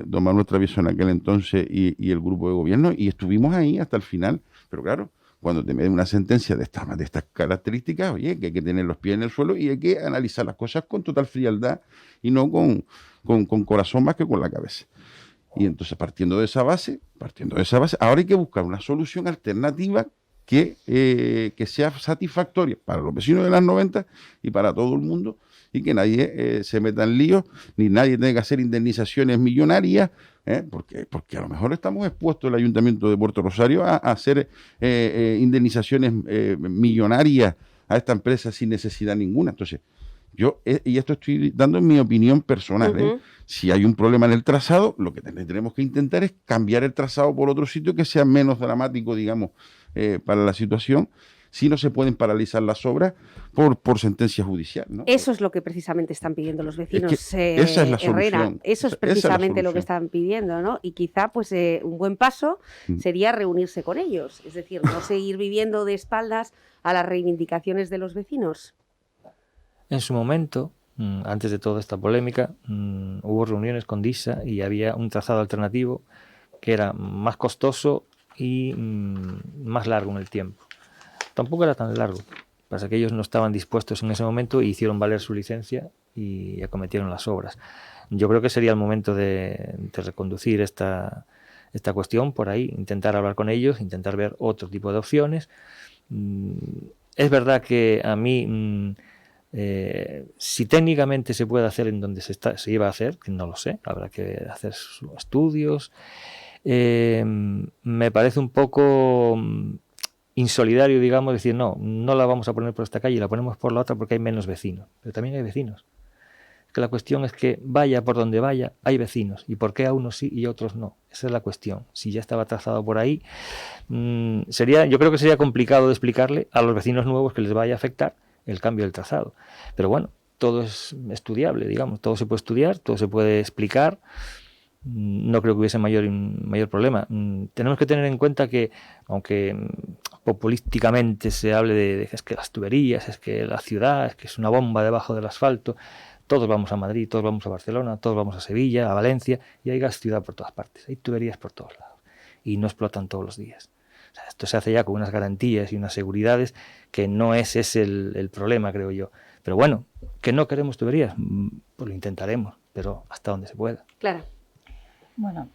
don Manuel Travieso en aquel entonces y el grupo de gobierno, y estuvimos ahí hasta el final. Pero claro, cuando te meten una sentencia de estas características, oye, que hay que tener los pies en el suelo y hay que analizar las cosas con total frialdad y no con corazón más que con la cabeza. Y entonces, partiendo de esa base, ahora hay que buscar una solución alternativa que sea satisfactoria para los vecinos de las 90 y para todo el mundo, y que nadie se meta en líos, ni nadie tenga que hacer indemnizaciones millonarias, porque a lo mejor estamos expuestos, el Ayuntamiento de Puerto Rosario, a hacer indemnizaciones millonarias a esta empresa sin necesidad ninguna. Entonces, y esto estoy dando en mi opinión personal, si hay un problema en el trazado, lo que tenemos que intentar es cambiar el trazado por otro sitio que sea menos dramático, digamos, para la situación, si no se pueden paralizar las obras por sentencia judicial, ¿no? Eso es lo que precisamente están pidiendo los vecinos, esa es la Herrera. solución. Eso es precisamente lo que están pidiendo, ¿no? Y quizá pues un buen paso sería reunirse con ellos, es decir, no seguir viviendo de espaldas a las reivindicaciones de los vecinos. En su momento, antes de toda esta polémica, hubo reuniones con DISA y había un trazado alternativo que era más costoso y más largo en el tiempo. Tampoco era tan largo, pasa que ellos no estaban dispuestos en ese momento y hicieron valer su licencia y acometieron las obras. Yo creo que sería el momento de reconducir esta cuestión por ahí, intentar hablar con ellos, intentar ver otro tipo de opciones. Es verdad que a mí, si técnicamente se puede hacer en donde se iba a hacer, que no lo sé, habrá que hacer estudios. Me parece un poco insolidario, digamos, decir no la vamos a poner por esta calle, la ponemos por la otra porque hay menos vecinos. Pero también hay vecinos. Que la cuestión es que vaya por donde vaya, hay vecinos. ¿Y por qué a unos sí y a otros no? Esa es la cuestión. Si ya estaba trazado por ahí, yo creo que sería complicado de explicarle a los vecinos nuevos que les vaya a afectar el cambio del trazado. Pero bueno, todo es estudiable, digamos. Todo se puede estudiar, todo se puede explicar. No creo que hubiese mayor problema. Tenemos que tener en cuenta que, aunque populísticamente se hable de es que las tuberías, es que la ciudad, es que es una bomba debajo del asfalto, todos vamos a Madrid, todos vamos a Barcelona, todos vamos a Sevilla, a Valencia, y hay gas ciudad por todas partes, hay tuberías por todos lados, y no explotan todos los días. O sea, esto se hace ya con unas garantías y unas seguridades que no es ese el problema, creo yo. Pero bueno, que no queremos tuberías, pues lo intentaremos, pero hasta donde se pueda. Clara. Bueno,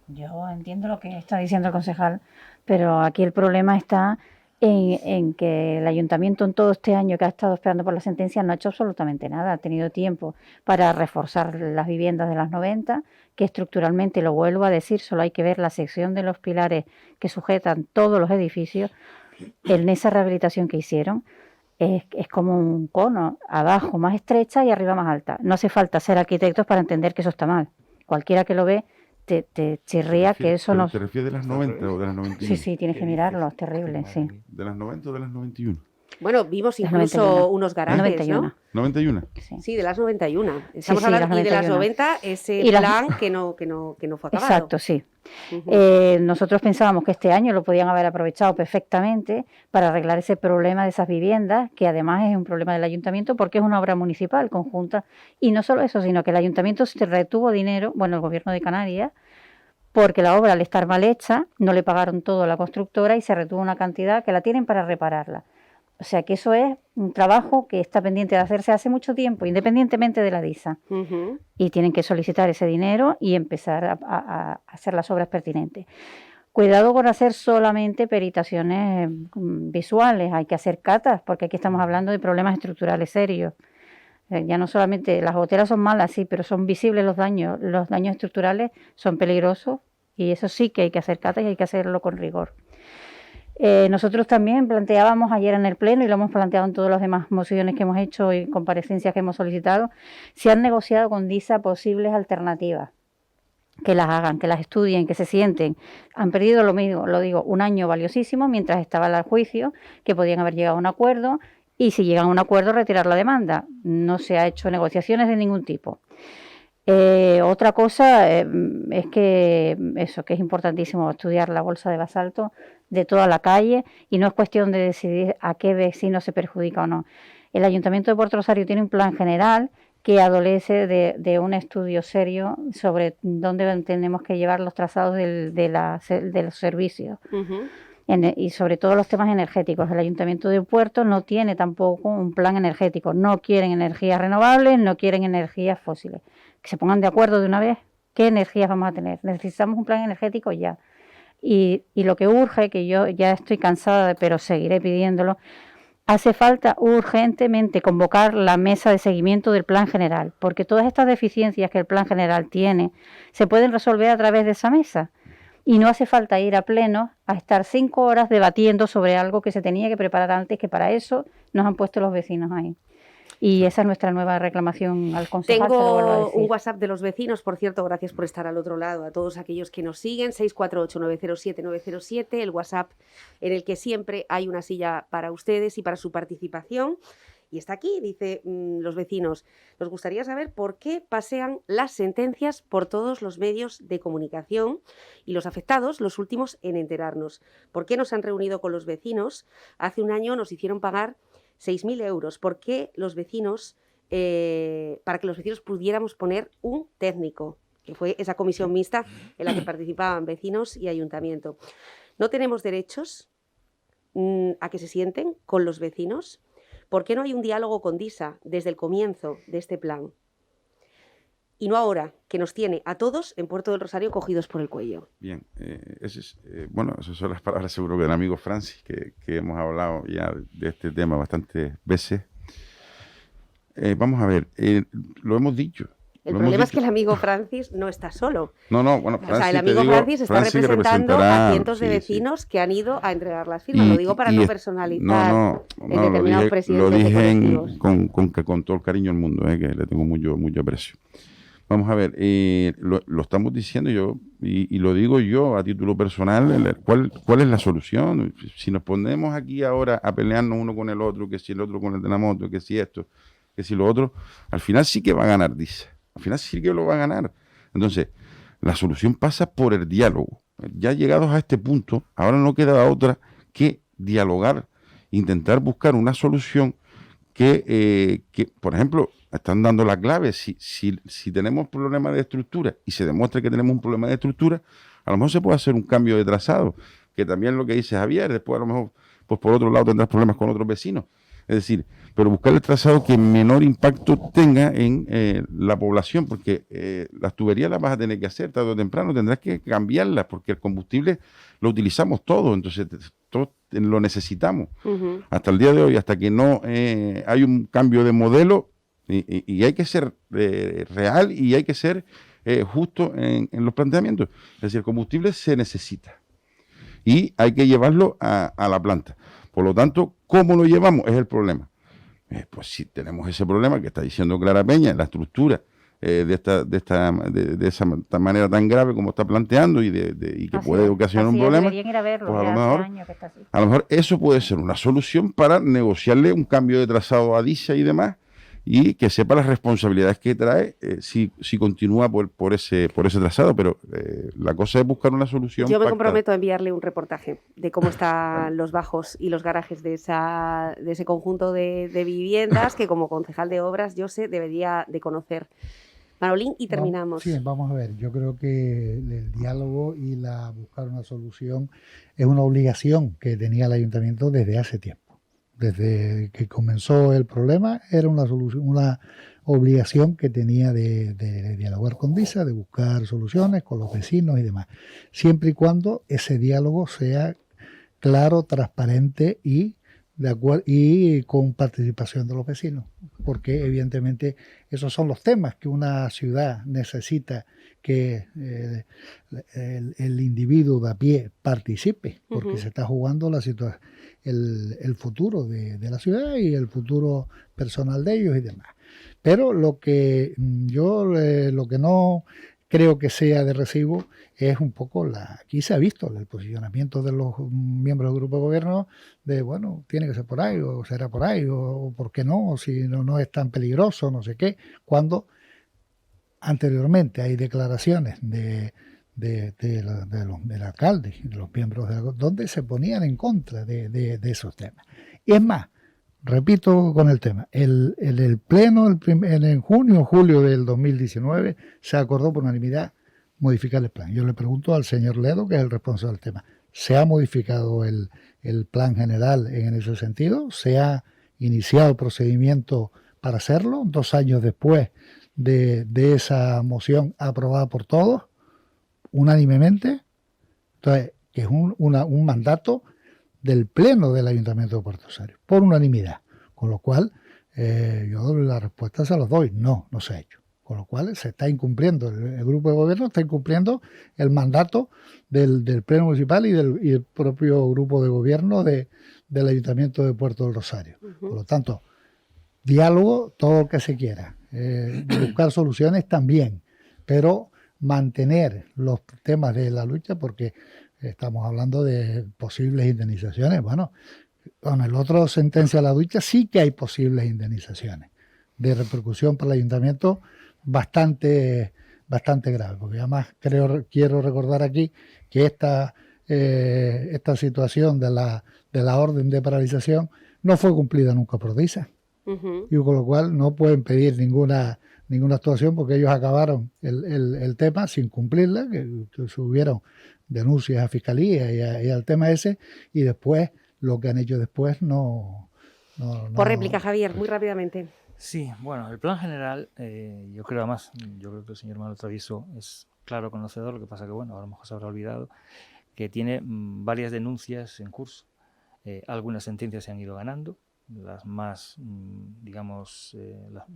yo entiendo lo que está diciendo el concejal, pero aquí el problema está en que el ayuntamiento en todo este año que ha estado esperando por la sentencia no ha hecho absolutamente nada. Ha tenido tiempo para reforzar las viviendas de las 90, que estructuralmente, lo vuelvo a decir, solo hay que ver la sección de los pilares que sujetan todos los edificios. En esa rehabilitación que hicieron es como un cono, abajo más estrecha y arriba más alta. No hace falta ser arquitectos para entender que eso está mal. Cualquiera que lo ve te chirría que eso no... ¿Te refieres de las 90 o de las 91? Sí, tienes que mirarlo, es terrible, sí. ¿De las 90 o de las 91? Bueno, vimos incluso unos garajes, 91. ¿no? 91. Sí, de las 91. Estamos Sí, hablando las y de las 91. 90, ese Y las- plan que no fue acabado. Exacto, sí. Ujú. Nosotros pensábamos que este año lo podían haber aprovechado perfectamente para arreglar ese problema de esas viviendas, que además es un problema del ayuntamiento porque es una obra municipal conjunta. Y no solo eso, sino que el ayuntamiento se retuvo dinero, bueno, el gobierno de Canarias, porque la obra, al estar mal hecha, no le pagaron todo a la constructora y se retuvo una cantidad que la tienen para repararla. O sea que eso es un trabajo que está pendiente de hacerse hace mucho tiempo, independientemente de la DISA. Ujú. Y tienen que solicitar ese dinero y empezar a hacer las obras pertinentes. Cuidado con hacer solamente peritaciones visuales, hay que hacer catas, porque aquí estamos hablando de problemas estructurales serios. Ya no solamente las goteras son malas, sí, pero son visibles los daños estructurales son peligrosos y eso sí que hay que hacer catas y hay que hacerlo con rigor. Nosotros también planteábamos ayer en el Pleno, y lo hemos planteado en todas las demás mociones que hemos hecho y comparecencias que hemos solicitado, si han negociado con DISA posibles alternativas, que las hagan, que las estudien, que se sienten. Han perdido lo mismo, lo digo, un año valiosísimo mientras estaba el juicio, que podían haber llegado a un acuerdo, y si llegan a un acuerdo, retirar la demanda. No se ha hecho negociaciones de ningún tipo. Otra cosa es que es importantísimo estudiar la bolsa de basalto de toda la calle, y no es cuestión de decidir a qué vecino se perjudica o no. El Ayuntamiento de Puerto Rosario tiene un plan general que adolece de un estudio serio sobre dónde tenemos que llevar los trazados de los servicios. Ujú. Y sobre todo los temas energéticos. El Ayuntamiento de Puerto no tiene tampoco un plan energético. No quieren energías renovables, no quieren energías fósiles. Que se pongan de acuerdo de una vez qué energías vamos a tener. Necesitamos un plan energético ya. Y lo que urge, que yo ya estoy cansada, pero seguiré pidiéndolo, hace falta urgentemente convocar la mesa de seguimiento del plan general, porque todas estas deficiencias que el plan general tiene se pueden resolver a través de esa mesa. Y no hace falta ir a pleno a estar 5 horas debatiendo sobre algo que se tenía que preparar antes, que para eso nos han puesto los vecinos ahí. Y esa es nuestra nueva reclamación al concejal. Tengo un WhatsApp de los vecinos, por cierto, gracias por estar al otro lado, a todos aquellos que nos siguen, 648-907-907, el WhatsApp en el que siempre hay una silla para ustedes y para su participación. Y está aquí, dice los vecinos, nos gustaría saber por qué pasean las sentencias por todos los medios de comunicación y los afectados, los últimos en enterarnos. ¿Por qué nos han reunido con los vecinos? Hace un año nos hicieron pagar 6.000 euros. ¿Por qué los vecinos, para que los vecinos pudiéramos poner un técnico? Que fue esa comisión mixta en la que participaban vecinos y ayuntamiento. ¿No tenemos derechos a que se sienten con los vecinos? ¿Por qué no hay un diálogo con DISA desde el comienzo de este plan? Y no ahora, que nos tiene a todos en Puerto del Rosario cogidos por el cuello. Bien, esas son las palabras seguro que del amigo Francis, que hemos hablado ya de este tema bastantes veces. Vamos a ver, lo hemos dicho. El problema es que el amigo Francis no está solo. No, bueno, Francis, o sea, el amigo Francis está representando a cientos de vecinos que han ido a entregar las firmas. Lo digo para no personalizar en determinados presidentes de colectivos. Con todo el cariño del mundo, que le tengo mucho aprecio. Vamos a ver, lo estamos diciendo yo, y lo digo yo a título personal, ¿cuál es la solución? Si nos ponemos aquí ahora a pelearnos uno con el otro, que si el otro con el de la moto, que si esto, que si lo otro, al final sí que va a ganar, dice. Al final sí que lo va a ganar. Entonces, la solución pasa por el diálogo. Ya llegados a este punto, ahora no queda otra que dialogar, intentar buscar una solución que por ejemplo, están dando la clave. Si tenemos problemas de estructura y se demuestra que tenemos un problema de estructura, a lo mejor se puede hacer un cambio de trazado, que también lo que dice Javier, después a lo mejor, pues por otro lado tendrás problemas con otros vecinos. Es decir, pero buscar el trazado que menor impacto tenga en la población, porque las tuberías las vas a tener que hacer tarde o temprano, tendrás que cambiarlas, porque el combustible lo utilizamos todo, entonces todo lo necesitamos. Uh-huh. Hasta el día de hoy, hasta que no hay un cambio de modelo, y hay que ser real y hay que ser justo en los planteamientos. Es decir, el combustible se necesita y hay que llevarlo a la planta. Por lo tanto, ¿cómo lo llevamos? Es el problema. Pues si tenemos ese problema que está diciendo Clara Peña, la estructura de esa manera tan grave como está planteando y que puede ocasionar un problema, ir a verlo, pues a lo mejor eso puede ser una solución para negociarle un cambio de trazado a DISA y demás, y que sepa las responsabilidades que trae si continúa por ese trazado, pero la cosa es buscar una solución. Yo me pactada. comprometo a enviarle un reportaje de cómo están los bajos y los garajes de ese conjunto de viviendas que como concejal de obras yo sé debería de conocer. Manolín, y terminamos. Sí, vamos a ver, yo creo que el diálogo y buscar una solución es una obligación que tenía el ayuntamiento desde hace tiempo. Desde que comenzó el problema era una obligación que tenía de dialogar con DISA, de buscar soluciones con los vecinos y demás, siempre y cuando ese diálogo sea claro, transparente y con participación de los vecinos, porque evidentemente esos son los temas que una ciudad necesita, que el individuo de a pie participe, porque se está jugando la situación, el futuro de la ciudad y el futuro personal de ellos y demás. Pero lo que no creo que sea de recibo es un poco aquí se ha visto el posicionamiento de los miembros del grupo de gobierno de, bueno, tiene que ser por ahí, o será por ahí, o por qué no, si no es tan peligroso, no sé qué, cuando anteriormente hay declaraciones del alcalde y de los miembros donde se ponían en contra de esos temas. Y es más, repito con el tema, el pleno en junio o julio del 2019 se acordó por unanimidad modificar el plan. Yo le pregunto al señor Ledo, que es el responsable del tema, ¿se ha modificado el plan general en ese sentido? ¿Se ha iniciado el procedimiento para hacerlo 2 años después de esa moción aprobada por todos, unánimemente? Entonces, que es un mandato del Pleno del Ayuntamiento de Puerto Rosario, por unanimidad. Con lo cual, yo la respuesta se las doy, no se ha hecho. Con lo cual, se está incumpliendo, el grupo de gobierno está incumpliendo el mandato del Pleno Municipal y el propio grupo de gobierno del Ayuntamiento de Puerto del Rosario. Por lo tanto, diálogo, todo lo que se quiera. Buscar soluciones también, pero mantener los temas de la lucha, porque estamos hablando de posibles indemnizaciones. Bueno, con el otro sentencia a la ducha sí que hay posibles indemnizaciones de repercusión para el ayuntamiento bastante grave, porque además quiero recordar aquí que esta situación de la orden de paralización no fue cumplida nunca por DISA. Y con lo cual no pueden pedir ninguna actuación porque ellos acabaron el tema sin cumplirla, que subieron denuncias a Fiscalía y al tema ese, y después lo que han hecho después no. Por réplica, Javier, muy rápidamente. Sí, bueno, el plan general, yo creo que el señor Manuel Travieso es claro conocedor, lo que pasa que, bueno, a lo mejor se habrá olvidado, que tiene varias denuncias en curso. Algunas sentencias se han ido ganando, las más, digamos,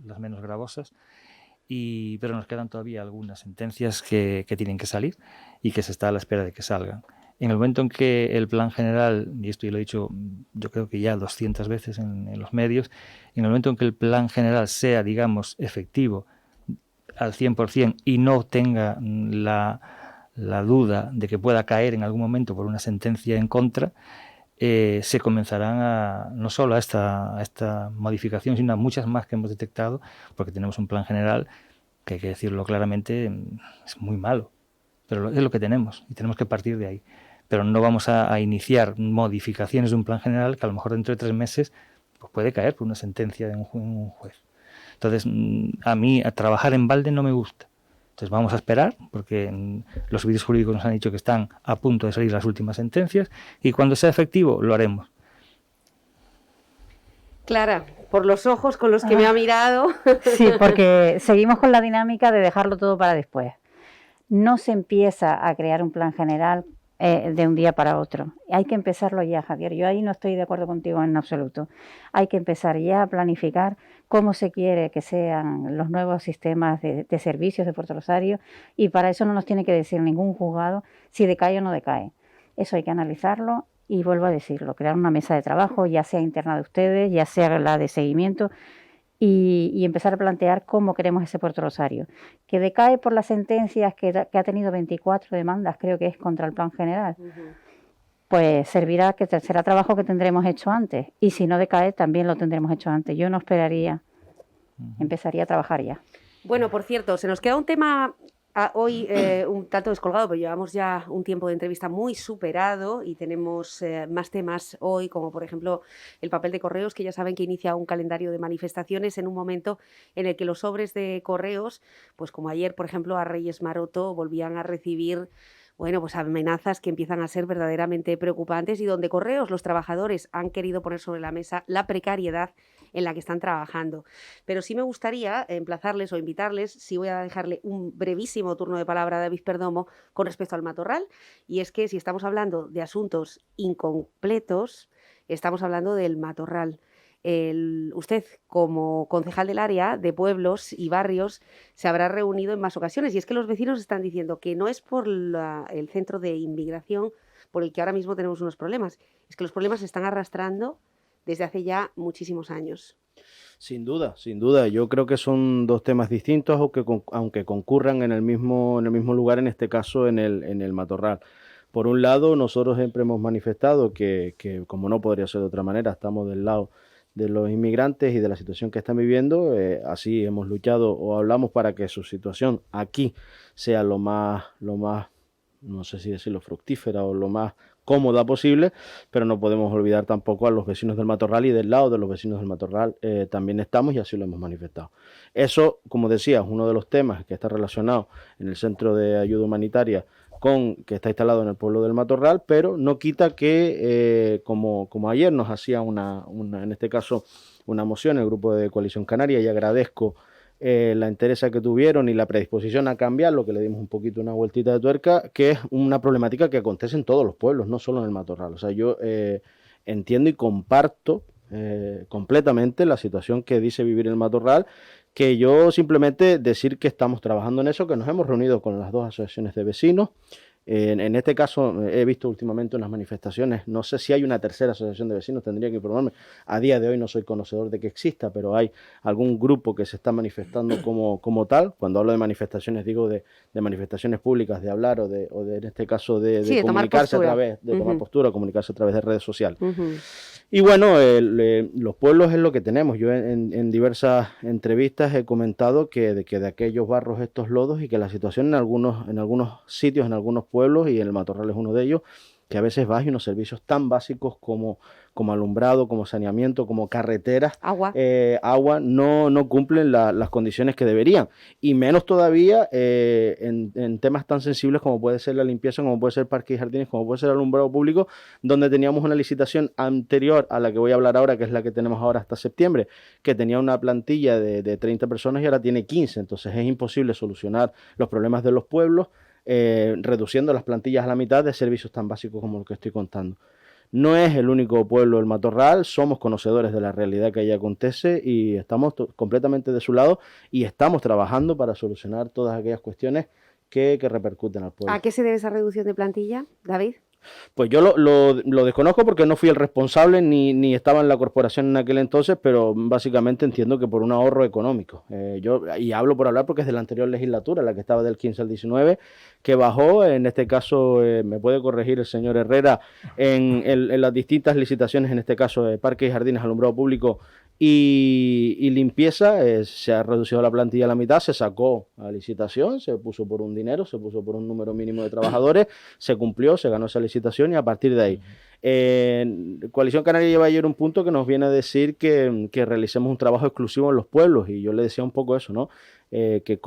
las menos gravosas, pero nos quedan todavía algunas sentencias que tienen que salir y que se está a la espera de que salgan. En el momento en que el plan general, y esto ya lo he dicho yo creo que ya 200 veces en los medios, en el momento en que el plan general sea, digamos, efectivo al 100% y no tenga la duda de que pueda caer en algún momento por una sentencia en contra, se comenzarán no solo a esta modificación, sino a muchas más que hemos detectado, porque tenemos un plan general que hay que decirlo claramente, es muy malo, pero es lo que tenemos y tenemos que partir de ahí. Pero no vamos a iniciar modificaciones de un plan general que a lo mejor dentro de 3 meses pues puede caer por una sentencia de un juez. Entonces, a mí a trabajar en balde no me gusta. Entonces vamos a esperar, porque los servicios jurídicos nos han dicho que están a punto de salir las últimas sentencias, y cuando sea efectivo lo haremos. Clara, por los ojos con los que me ha mirado. Sí, porque seguimos con la dinámica de dejarlo todo para después. No se empieza a crear un plan general de un día para otro. Hay que empezarlo ya, Javier. Yo ahí no estoy de acuerdo contigo en absoluto. Hay que empezar ya a planificar cómo se quiere que sean los nuevos sistemas de servicios de Puerto Rosario, y para eso no nos tiene que decir ningún juzgado si decae o no decae. Eso hay que analizarlo y vuelvo a decirlo, crear una mesa de trabajo, ya sea interna de ustedes, ya sea la de seguimiento, y empezar a plantear cómo queremos ese Puerto Rosario, que decae por las sentencias que ha tenido 24 demandas, creo que es contra el plan general. Pues servirá, que será trabajo que tendremos hecho antes, y si no decae también lo tendremos hecho antes. Yo no esperaría, empezaría a trabajar ya. Bueno, por cierto, se nos queda un tema hoy un tanto descolgado, pero llevamos ya un tiempo de entrevista muy superado y tenemos más temas hoy, como por ejemplo el papel de Correos, que ya saben que inicia un calendario de manifestaciones en un momento en el que los sobres de Correos, pues como ayer, por ejemplo, a Reyes Maroto, volvían a recibir pues amenazas que empiezan a ser verdaderamente preocupantes, y donde Correos, los trabajadores, han querido poner sobre la mesa la precariedad en la que están trabajando. Pero sí me gustaría emplazarles o invitarles, sí voy a dejarle un brevísimo turno de palabra a David Perdomo con respecto al matorral, y es que si estamos hablando de asuntos incompletos, estamos hablando del matorral. Usted, como concejal del área de pueblos y barrios, se habrá reunido en más ocasiones, y es que los vecinos están diciendo que no es por el centro de inmigración por el que ahora mismo tenemos unos problemas, es que los problemas se están arrastrando desde hace ya muchísimos años. Sin duda, sin duda. Yo creo que son dos temas distintos, aunque concurran en el mismo lugar, en este caso en el matorral. Por un lado, nosotros siempre hemos manifestado que, como no podría ser de otra manera, estamos del lado de los inmigrantes y de la situación que están viviendo. Así hemos luchado o hablamos para que su situación aquí sea lo más, no sé si decirlo, fructífera o lo más cómoda posible, pero no podemos olvidar tampoco a los vecinos del matorral, y del lado de los vecinos del matorral también estamos, y así lo hemos manifestado. Eso, como decía, es uno de los temas que está relacionado en el Centro de Ayuda Humanitaria que está instalado en el pueblo del Matorral, pero no quita que, como ayer nos hacía en este caso, una moción el grupo de Coalición Canaria, y agradezco la entereza que tuvieron y la predisposición a cambiar, lo que le dimos un poquito una vueltita de tuerca, que es una problemática que acontece en todos los pueblos, no solo en el Matorral. O sea, yo entiendo y comparto completamente la situación que dice vivir el Matorral, que yo simplemente decir que estamos trabajando en eso, que nos hemos reunido con las dos asociaciones de vecinos. En este caso he visto últimamente unas manifestaciones, no sé si hay una tercera asociación de vecinos, tendría que informarme, a día de hoy no soy conocedor de que exista, pero hay algún grupo que se está manifestando como tal. Cuando hablo de manifestaciones digo de manifestaciones públicas, de hablar o de en este caso de comunicarse a través, de tomar postura, comunicarse a través de redes sociales. Y bueno, los pueblos es lo que tenemos. Yo en diversas entrevistas he comentado que de aquellos barros estos lodos, y que la situación en algunos sitios, en algunos pueblos, y en el Matorral es uno de ellos, que a veces vas y unos servicios tan básicos como alumbrado, como saneamiento, como carreteras, agua no cumplen las condiciones que deberían. Y menos todavía en temas tan sensibles como puede ser la limpieza, como puede ser parques y jardines, como puede ser el alumbrado público, donde teníamos una licitación anterior a la que voy a hablar ahora, que es la que tenemos ahora hasta septiembre, que tenía una plantilla de 30 personas y ahora tiene 15. Entonces es imposible solucionar los problemas de los pueblos reduciendo las plantillas a la mitad de servicios tan básicos como lo que estoy contando. No es el único pueblo del Matorral, somos conocedores de la realidad que allí acontece y estamos completamente de su lado y estamos trabajando para solucionar todas aquellas cuestiones que repercuten al pueblo. ¿A qué se debe esa reducción de plantilla, David? Pues yo lo desconozco porque no fui el responsable ni estaba en la corporación en aquel entonces, pero básicamente entiendo que por un ahorro económico. Y hablo por hablar porque es de la anterior legislatura, la que estaba del 15 al 19, que bajó, en este caso, me puede corregir el señor Herrera, en las distintas licitaciones, en este caso de parques y jardines, alumbrado público y limpieza, se ha reducido la plantilla a la mitad, se sacó a licitación, se puso por un dinero, se puso por un número mínimo de trabajadores, se cumplió, se ganó esa licitación y a partir de ahí. Coalición Canaria lleva ayer un punto que nos viene a decir que realicemos un trabajo exclusivo en los pueblos y yo le decía un poco eso, ¿no? Que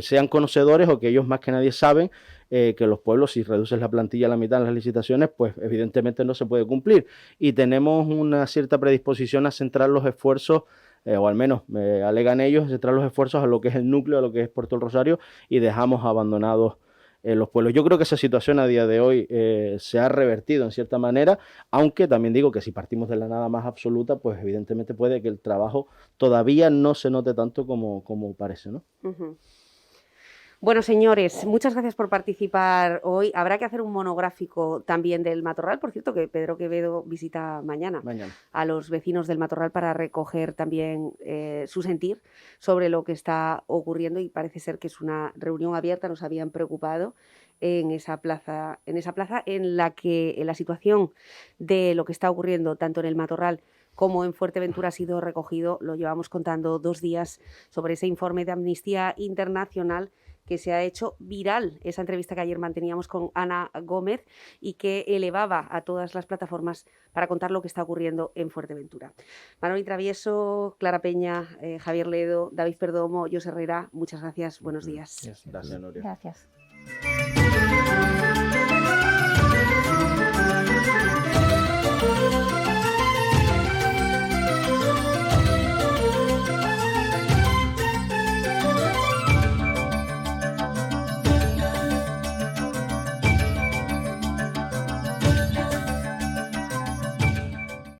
sean conocedores o que ellos más que nadie saben que los pueblos, si reduces la plantilla a la mitad en las licitaciones, pues evidentemente no se puede cumplir. Y tenemos una cierta predisposición a centrar los esfuerzos, o al menos alegan ellos, centrar los esfuerzos a lo que es el núcleo, a lo que es Puerto del Rosario, y dejamos abandonados los pueblos. Yo creo que esa situación a día de hoy se ha revertido en cierta manera, aunque también digo que si partimos de la nada más absoluta, pues evidentemente puede que el trabajo todavía no se note tanto como parece, ¿no? Uh-huh. Bueno, señores, muchas gracias por participar hoy. Habrá que hacer un monográfico también del Matorral. Por cierto, que Pedro Quevedo visita mañana a los vecinos del Matorral para recoger también su sentir sobre lo que está ocurriendo y parece ser que es una reunión abierta. Nos habían preocupado en esa plaza en la que la situación de lo que está ocurriendo tanto en el Matorral como en Fuerteventura ha sido recogido. Lo llevamos contando 2 días sobre ese informe de Amnistía Internacional que se ha hecho viral, esa entrevista que ayer manteníamos con Ana Gómez y que elevaba a todas las plataformas para contar lo que está ocurriendo en Fuerteventura. Manoli Travieso, Clara Peña, Javier Ledo, David Perdomo, José Herrera, muchas gracias, buenos días. Gracias, Nuria. Gracias.